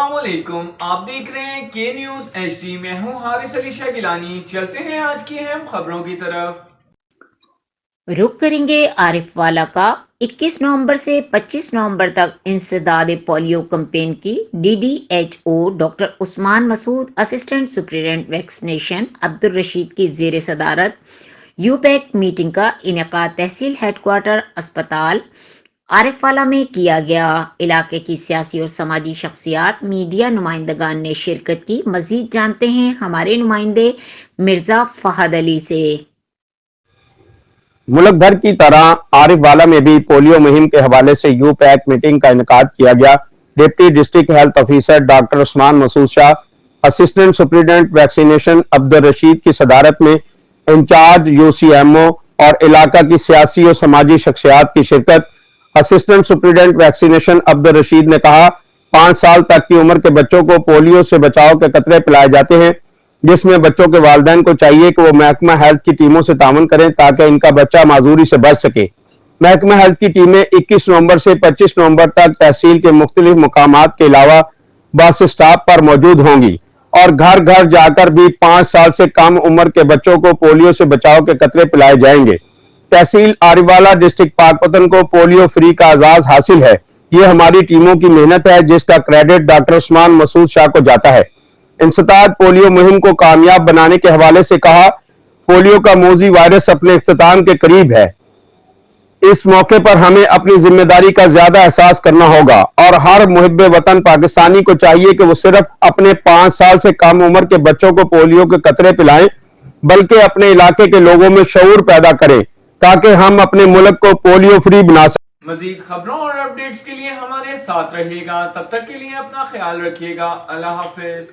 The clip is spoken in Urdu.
السلام علیکم، آپ دیکھ رہے ہیں کے نیوز ایچ ڈی۔ میں ہوں حارث علی شاہ گیلانی۔ چلتے ہیں آج کی اہم خبروں کی طرف۔ رخ کریں گے عارف والا کا 21 نومبر سے 25 نومبر تک انسداد پولیو کمپین کی۔ D D H O doctor Usman Masood, assistant superintendent vaccination Abdul Rashid کی زیر صدارت یو پیک میٹنگ کا انعقاد تحصیل ہیڈ کوارٹر اسپتال عارف والا میں کیا گیا۔ علاقے کی سیاسی اور سماجی شخصیات، میڈیا نمائندگان نے شرکت کی۔ مزید جانتے ہیں ہمارے نمائندے مرزا فہد علی سے۔ ملک بھر کی طرح عارف والا میں بھی پولیو مہم کے حوالے سے یو پیک میٹنگ کا انعقاد کیا گیا۔ Deputy district health officer doctor Usman Masood Shah, assistant superintendent vaccination Abdul Rashid کی صدارت میں incharge U C M O اور علاقہ کی سیاسی اور سماجی شخصیات کی شرکت۔ اسسٹنٹ سپرنٹنڈنٹ ویکسینیشن عبدالرشید نے کہا، 5 سال تک کی عمر کے بچوں کو پولیو سے بچاؤ کے قطرے پلائے جاتے ہیں، جس میں بچوں کے والدین کو چاہیے کہ وہ محکمہ ہیلتھ کی ٹیموں سے تعاون کریں تاکہ ان کا بچہ معذوری سے بچ سکے۔ محکمہ ہیلتھ کی ٹیمیں 21 نومبر سے 25 نومبر تک تحصیل کے مختلف مقامات کے علاوہ بس اسٹاپ پر موجود ہوں گی اور گھر گھر جا کر بھی 5 سال سے کم عمر کے بچوں کو پولیو سے بچاؤ کے قطرے پلائے جائیں گے۔ تحصیل عارف والا ڈسٹرکٹ پاکپتن کو پولیو فری کا اعزاز حاصل ہے۔ یہ ہماری ٹیموں کی محنت ہے جس کا کریڈٹ ڈاکٹر عثمان مسعود شاہ کو جاتا ہے۔ انسداد پولیو مہم کو کامیاب بنانے کے حوالے سے کہا، پولیو کا موذی وائرس اپنے اختتام کے قریب ہے۔ اس موقع پر ہمیں اپنی ذمہ داری کا زیادہ احساس کرنا ہوگا اور ہر محب وطن پاکستانی کو چاہیے کہ وہ صرف اپنے 5 سال سے کم عمر کے بچوں کو پولیو کے قطرے پلائیں، بلکہ اپنے علاقے کے لوگوں میں شعور پیدا کریں تاکہ ہم اپنے ملک کو پولیو فری بنا سکیں۔ مزید خبروں اور اپڈیٹس کے لیے ہمارے ساتھ رہیے گا۔ تب تک کے لیے اپنا خیال رکھیے گا۔ اللہ حافظ۔